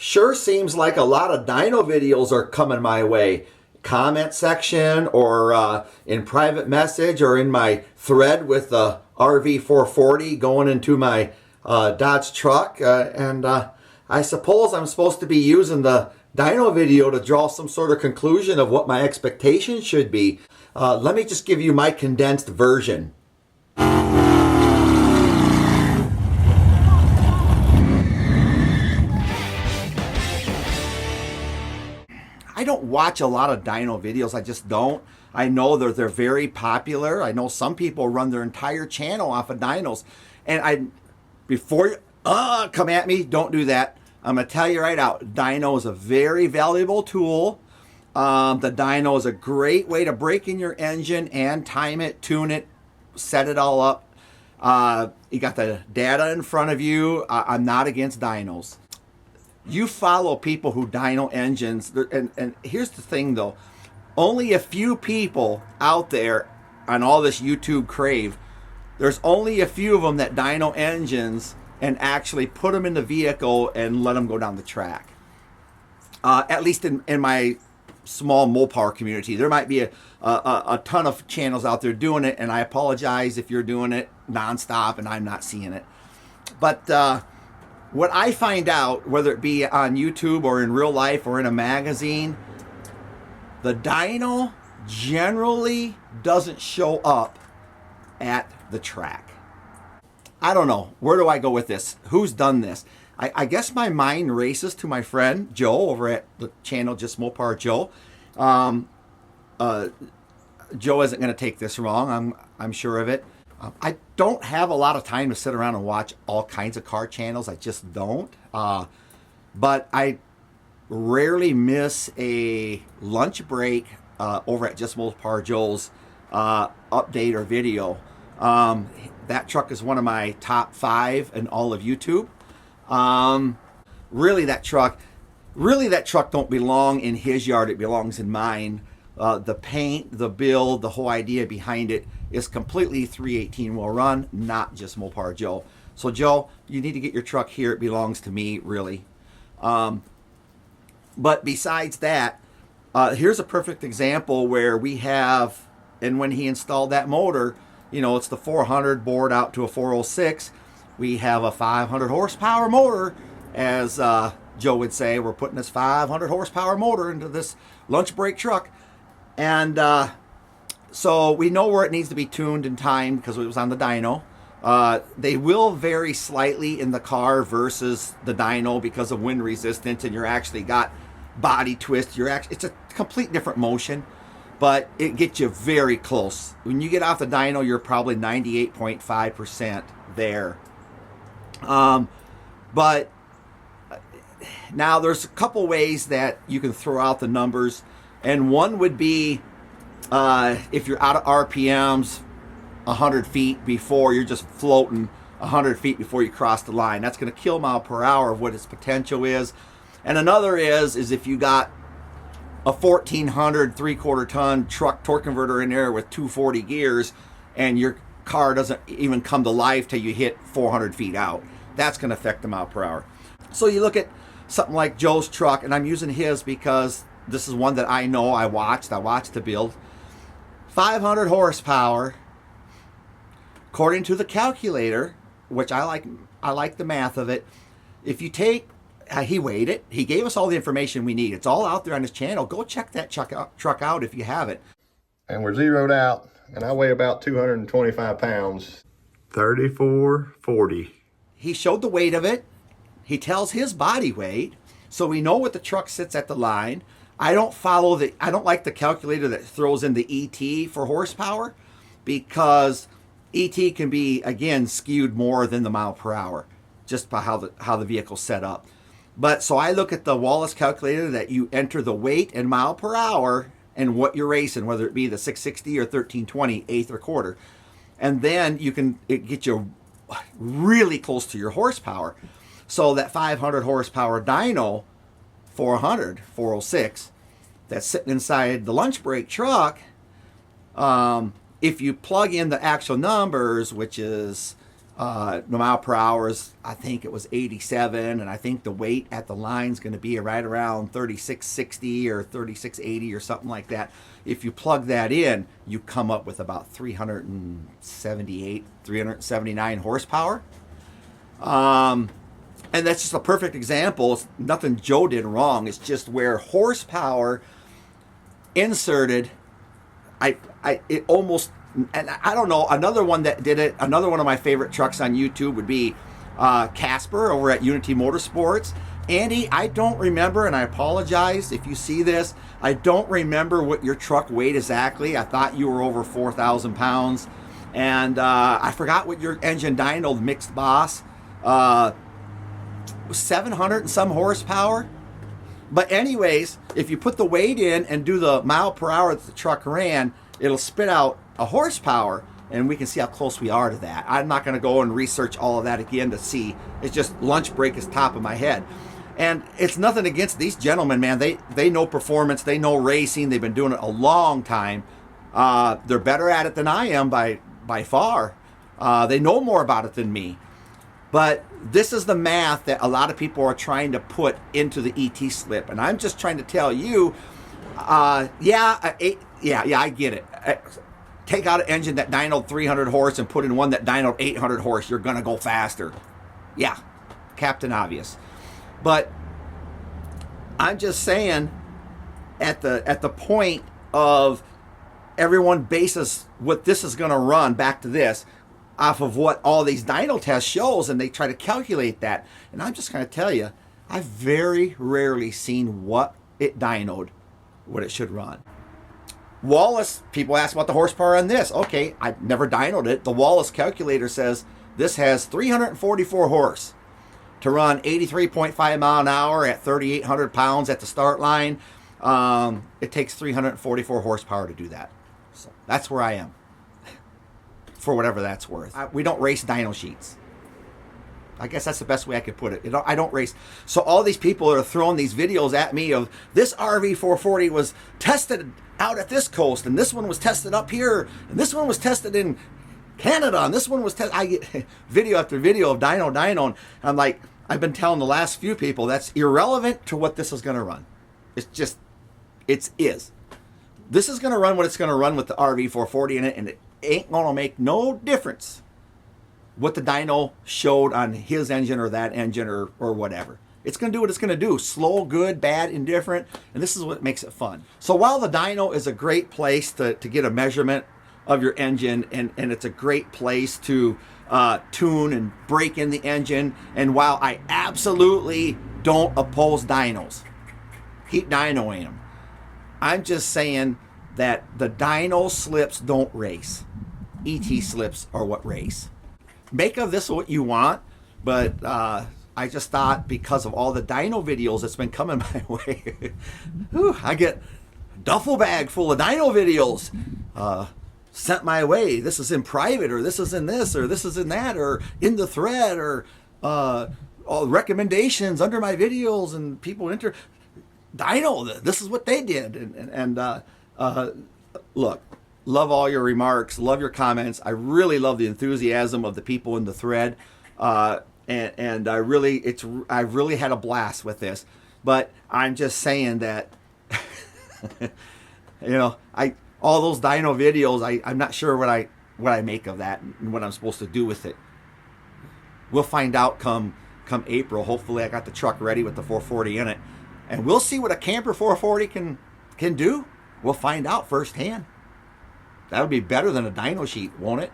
Sure seems like a lot of dyno videos are coming my way. Comment section or in private message or in my thread with the RV440 going into my Dodge truck. And I suppose I'm supposed to be using the dyno video to draw some sort of conclusion of what my expectations should be. Let me just give you my condensed version. I don't watch a lot of dyno videos. I just don't. I know they're very popular. I know some people run their entire channel off of dynos. And before you come at me, don't do that. I'm going to tell you right out, dyno is a very valuable tool. The dyno is a great way to break in your engine and time it, tune it, set it all up. You got the data in front of you. I'm not against dynos. You follow people who dyno engines, and here's the thing though, only a few people out there on all this YouTube crave, there's only a few of them that dyno engines and actually put them in the vehicle and let them go down the track. At least in my small Mopar community. There might be a ton of channels out there doing it, and I apologize if you're doing it nonstop and I'm not seeing it. But what I find out, whether it be on YouTube or in real life or in a magazine, the dyno generally doesn't show up at the track. I don't know. Where do I go with this? Who's done this? I guess my mind races to my friend Joe over at the channel Just Mopar Joe. Joe isn't going to take this wrong. I'm sure of it. I don't have a lot of time to sit around and watch all kinds of car channels. I just don't. But I rarely miss a lunch break over at Just Mopar Joe's update or video. That truck is one of my top 5 in all of YouTube. Really that truck don't belong in his yard. It belongs in mine. The paint, the build, the whole idea behind it is completely 318 Will Run, not Just Mopar Joe. So Joe, you need to get your truck here. It belongs to me, really. But besides that, here's a perfect example where we have, and when he installed that motor, you know, it's the 400 bored out to a 406. We have a 500 horsepower motor, as Joe would say. We're putting this 500 horsepower motor into this lunch break truck. And so we know where it needs to be tuned and timed because it was on the dyno. They will vary slightly in the car versus the dyno because of wind resistance, and you're actually got body twist. It's a complete different motion, but it gets you very close. When you get off the dyno, you're probably 98.5% there. But now there's a couple ways that you can throw out the numbers, and one would be if you're out of RPMs 100 feet before, you're just floating 100 feet before you cross the line. That's going to kill mile per hour of what its potential is. And another is if you got a 1400 3/4 ton truck torque converter in there with 240 gears and your car doesn't even come to life till you hit 400 feet out. That's going to affect the mile per hour. So you look at something like Joe's truck, and I'm using his because this is one that I know. I watched the build. 500 horsepower, according to the calculator, which I like the math of it. If you take, he weighed it. He gave us all the information we need. It's all out there on his channel. Go check that truck out if you have it. And we're zeroed out, and I weigh about 225 pounds. 3440. He showed the weight of it. He tells his body weight, so we know what the truck sits at the line. I don't like the calculator that throws in the ET for horsepower, because ET can be, again, skewed more than the mile per hour, just by how the vehicle's set up. But so I look at the Wallace calculator that you enter the weight and mile per hour and what you're racing, whether it be the 660 or 1320 eighth or quarter. And then it gets you really close to your horsepower. So that 500 horsepower dyno 406 that's sitting inside the lunch break truck, if you plug in the actual numbers, which is The mile per hour is, I think it was 87, and I think the weight at the line is going to be right around 3660 or 3680 or something like that. If you plug that in, you come up with about 378, 379 horsepower. And that's just a perfect example. It's nothing Joe did wrong. It's just where horsepower inserted, it almost, and I don't know, another one that did it, another one of my favorite trucks on YouTube would be Casper over at Unity Motorsports. Andy, I don't remember, and I apologize if you see this, I don't remember what your truck weighed exactly. I thought you were over 4,000 pounds. And I forgot what your engine dyno, mixed boss, 700 and some horsepower. But anyways, if you put the weight in and do the mile per hour that the truck ran, it'll spit out a horsepower, and we can see how close we are to that. I'm not going to go and research all of that again to see. It's just lunch break is top of my head. And it's nothing against these gentlemen, man. They know performance. They know racing. They've been doing it a long time. They're better at it than I am by far. They know more about it than me. But this is the math that a lot of people are trying to put into the ET slip. And I'm just trying to tell you, I get it. Take out an engine that dynoed 300 horse and put in one that dynoed 800 horse. You're going to go faster. Yeah, Captain Obvious. But I'm just saying, at the point of everyone bases what this is going to run, back to this, off of what all these dyno tests shows, and they try to calculate that. And I'm just going to tell you, I've very rarely seen what it dynoed, what it should run. Wallace, people ask about the horsepower on this. Okay, I've never dynoed it. The Wallace calculator says this has 344 horse to run 83.5 mile an hour at 3,800 pounds at the start line. It takes 344 horsepower to do that. So that's where I am. For whatever that's worth. We don't race dyno sheets. I guess that's the best way I could put it. I don't race. So all these people are throwing these videos at me of this RV 440 was tested out at this coast, and this one was tested up here, and this one was tested in Canada, and this one was tested. I get video after video of dyno, and I'm like, I've been telling the last few people that's irrelevant to what this is going to run. It's just, it is. This is going to run what it's going to run with the RV 440 in it, and it ain't gonna make no difference what the dyno showed on his engine or that engine or whatever. It's gonna do what it's gonna do. Slow, good, bad, indifferent, and this is what makes it fun. So while the dyno is a great place to get a measurement of your engine, and it's a great place to tune and break in the engine, and while I absolutely don't oppose dynos, keep dynoing them, I'm just saying that the dyno slips don't race. ET slips are what race. Make of this what you want, but I just thought because of all the dyno videos that's been coming my way, I get a duffel bag full of dyno videos sent my way. This is in private, or this is in this, or this is in that, or in the thread, or all recommendations under my videos, and people enter dyno. This is what they did, and look, love all your remarks, love your comments. I really love the enthusiasm of the people in the thread, and I really had a blast with this. But I'm just saying that, all those dyno videos, I'm not sure what I make of that and what I'm supposed to do with it. We'll find out come April. Hopefully, I got the truck ready with the 440 in it, and we'll see what a camper 440 can do. We'll find out firsthand. That would be better than a dyno sheet, won't it?